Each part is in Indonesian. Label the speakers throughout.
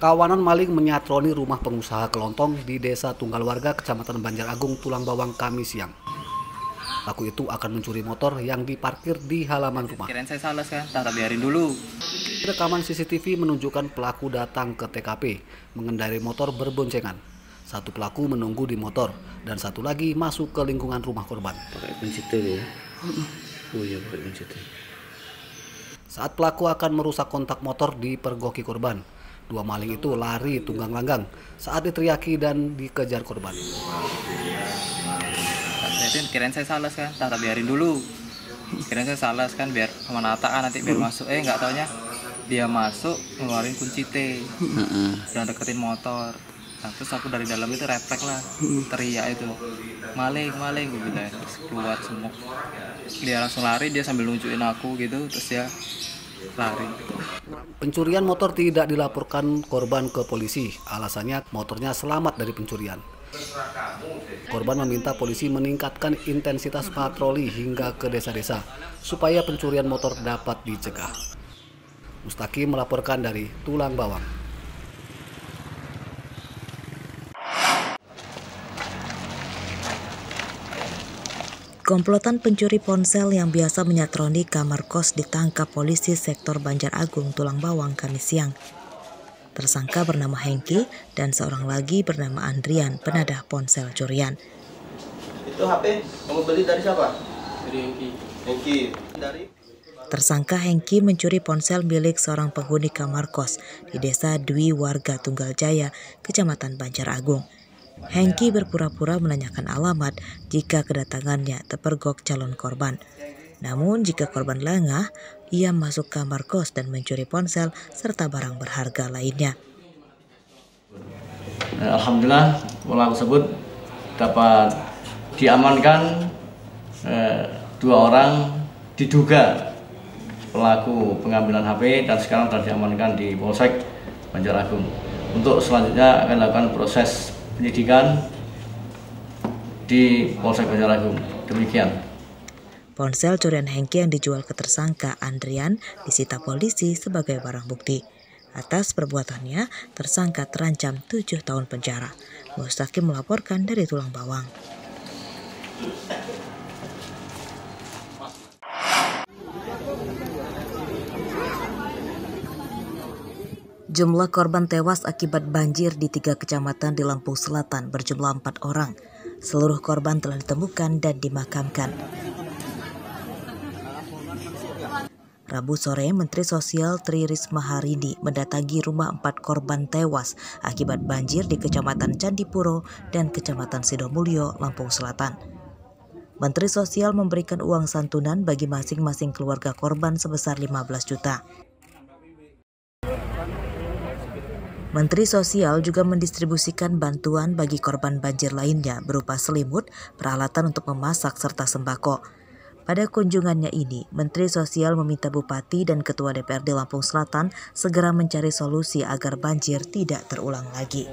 Speaker 1: Kawanan maling menyatroni rumah pengusaha kelontong di Desa Tunggal Warga, Kecamatan Banjar Agung, Tulang Bawang, Kamis siang. Pelaku itu akan mencuri motor yang diparkir di halaman rumah.
Speaker 2: Kirain saya salah kan, tak biarin dulu.
Speaker 1: Rekaman CCTV menunjukkan pelaku datang ke TKP mengendarai motor berboncengan. Satu pelaku menunggu di motor dan satu lagi masuk ke lingkungan rumah korban.
Speaker 3: Pakai kunci ya? Oh iya, pakai kunci.
Speaker 1: Saat pelaku akan merusak kontak motor dipergoki korban, dua maling itu lari tunggang langgang saat diteriaki dan dikejar korban.
Speaker 2: Kirain saya salah kan, tak biarin dulu. Kirain saya salah kan, biar kemana nanti biar masuk. Nggak taunya dia masuk ngeluarin kunci T dan deketin motor. Nah, terus aku dari dalam itu refleks lah, teriak itu, maling, gue bilang, terus keluar semua. Dia langsung lari, dia sambil nunjukin aku gitu, terus dia lari.
Speaker 1: Pencurian motor tidak dilaporkan korban ke polisi, alasannya motornya selamat dari pencurian. Korban meminta polisi meningkatkan intensitas patroli hingga ke desa-desa supaya pencurian motor dapat dicegah. Mustaqim melaporkan dari Tulang Bawang.
Speaker 4: Komplotan pencuri ponsel yang biasa menyatroni kamar kos ditangkap polisi sektor Banjar Agung, Tulang Bawang, Kamis siang. Tersangka bernama Hengki dan seorang lagi bernama Andrian, penadah ponsel curian.
Speaker 3: Itu HP kamu beli dari siapa?
Speaker 2: Dari
Speaker 3: Hengki.
Speaker 4: Tersangka Hengki mencuri ponsel milik seorang penghuni kamar kos di Desa Dwi Warga Tunggal Jaya, Kecamatan Banjar Agung. Hengki berpura-pura menanyakan alamat jika kedatangannya terpergok calon korban. Namun jika korban lengah, ia masuk kamar kos dan mencuri ponsel serta barang berharga lainnya.
Speaker 5: Alhamdulillah pelaku tersebut dapat diamankan, dua orang diduga pelaku pengambilan HP dan sekarang telah diamankan di Polsek Banjar Agung. Untuk selanjutnya akan dilakukan proses penyidikan di Polsek Banjar Agung. Demikian.
Speaker 4: Ponsel curian Hengki yang dijual ke tersangka Andrian disita polisi sebagai barang bukti. Atas perbuatannya, tersangka terancam 7 tahun penjara. Mustaqim melaporkan dari Tulang Bawang. Jumlah korban tewas akibat banjir di 3 kecamatan di Lampung Selatan berjumlah 4 orang. Seluruh korban telah ditemukan dan dimakamkan. Rabu sore, Menteri Sosial Tri Risma Harini mendatangi rumah 4 korban tewas akibat banjir di Kecamatan Candipuro dan Kecamatan Sidomulyo, Lampung Selatan. Menteri Sosial memberikan uang santunan bagi masing-masing keluarga korban sebesar 15 juta. Menteri Sosial juga mendistribusikan bantuan bagi korban banjir lainnya berupa selimut, peralatan untuk memasak, serta sembako. Pada kunjungannya ini, Menteri Sosial meminta Bupati dan Ketua DPRD Lampung Selatan segera mencari solusi agar banjir tidak terulang lagi.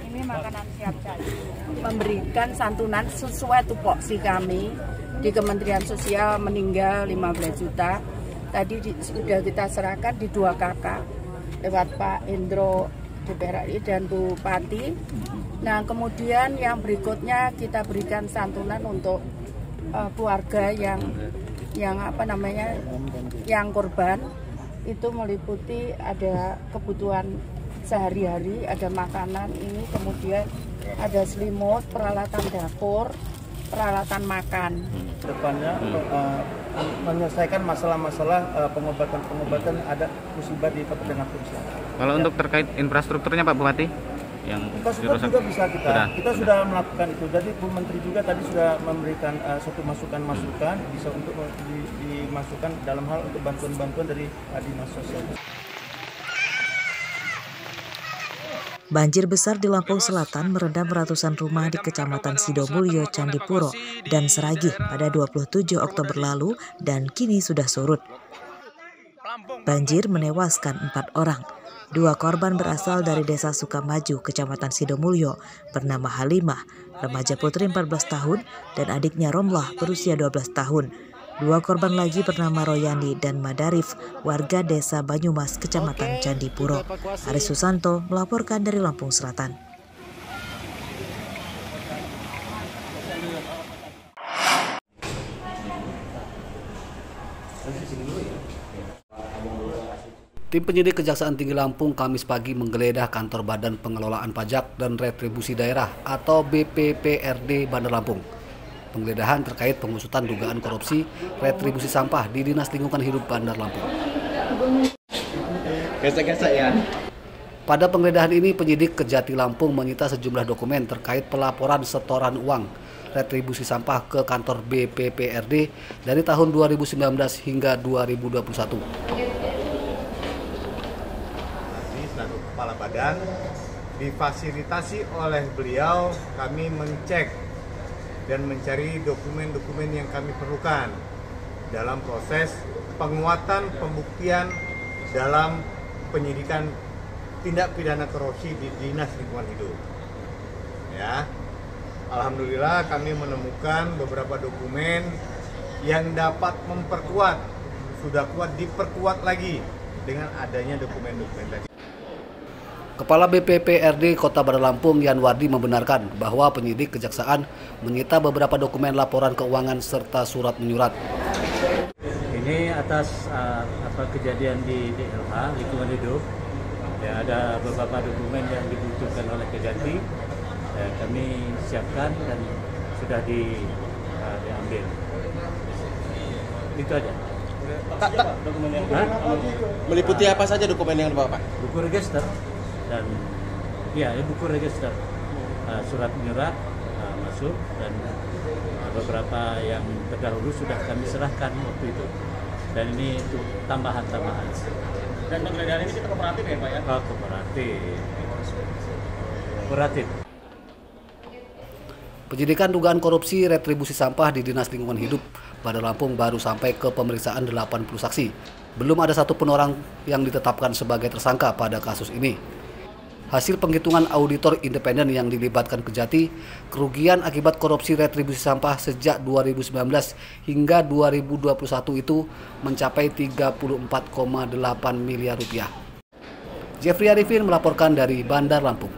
Speaker 6: Ini makanan siap saji, memberikan santunan sesuai tupoksi kami di Kementerian Sosial meninggal 15 juta. Tadi sudah kita serahkan di 2 kakak lewat Pak Indro DPR RI dan Bupati. Nah, kemudian yang berikutnya kita berikan santunan untuk keluarga yang korban. Itu meliputi ada kebutuhan sehari-hari, ada makanan ini, kemudian ada selimut, peralatan dapur, peralatan makan.
Speaker 7: Depannya menyelesaikan masalah-masalah pengobatan ada musibah di Kabupaten Lampung Selatan.
Speaker 2: Kalau untuk terkait infrastrukturnya Pak Bupati yang
Speaker 7: infrastruktur juga bisa kita sudah melakukan itu. Jadi Bu Menteri juga tadi sudah memberikan suatu masukan bisa untuk dimasukkan dalam hal untuk bantuan-bantuan dari Dinas Sosial.
Speaker 4: Banjir besar di Lampung Selatan merendam ratusan rumah di Kecamatan Sidomulyo, Candipuro, dan Seragih pada 27 Oktober lalu dan kini sudah surut. Banjir menewaskan 4 orang. 2 korban berasal dari Desa Sukamaju, Kecamatan Sidomulyo, bernama Halimah, remaja putri 14 tahun, dan adiknya Romlah berusia 12 tahun. Dua korban lagi bernama Royani dan Madarif, warga desa Banyumas, Kecamatan Candipuro. Aris Susanto melaporkan dari Lampung Selatan.
Speaker 1: Tim penyidik Kejaksaan Tinggi Lampung Kamis pagi menggeledah kantor Badan Pengelolaan Pajak dan Retribusi Daerah atau BPPRD Bandar Lampung. Penggeledahan terkait pengusutan dugaan korupsi retribusi sampah di Dinas Lingkungan Hidup Bandar Lampung. Pada penggeledahan ini, penyidik Kejati Lampung menyita sejumlah dokumen terkait pelaporan setoran uang retribusi sampah ke kantor BPPRD dari tahun 2019 hingga 2021.
Speaker 8: Selaku Kepala Badan, difasilitasi oleh beliau, kami mencek dan mencari dokumen-dokumen yang kami perlukan dalam proses penguatan pembuktian dalam penyidikan tindak pidana korupsi di Dinas Lingkungan Hidup. Ya, alhamdulillah kami menemukan beberapa dokumen yang dapat memperkuat, sudah kuat diperkuat lagi dengan adanya dokumen-dokumen tadi.
Speaker 1: Kepala BPPRD Kota Bandar Lampung Yanwardi membenarkan bahwa penyidik kejaksaan menyita beberapa dokumen laporan keuangan serta surat menyurat.
Speaker 9: Ini atas kejadian di DLH Lingkungan Hidup, ya, ada beberapa dokumen yang dibutuhkan oleh Kejati, kami siapkan dan sudah diambil. Itu aja.
Speaker 3: Dokumen yang meliputi apa saja dokumen yang dibawa, Pak?
Speaker 9: Buku register dan buku register, surat menyurat masuk, dan beberapa yang terdahulu sudah kami serahkan waktu itu, dan ini untuk tambahan.
Speaker 3: Dan penggeledahan ini kita kooperatif ya, Pak ya?
Speaker 9: Kooperatif.
Speaker 1: Penyidikan dugaan korupsi retribusi sampah di Dinas Lingkungan Hidup Bandar Lampung baru sampai ke pemeriksaan 80 saksi. Belum ada satupun orang yang ditetapkan sebagai tersangka pada kasus ini. Hasil penghitungan auditor independen yang dilibatkan Kejati, kerugian akibat korupsi retribusi sampah sejak 2019 hingga 2021 itu mencapai 34,8 miliar rupiah. Jeffrey Arifin melaporkan dari Bandar Lampung.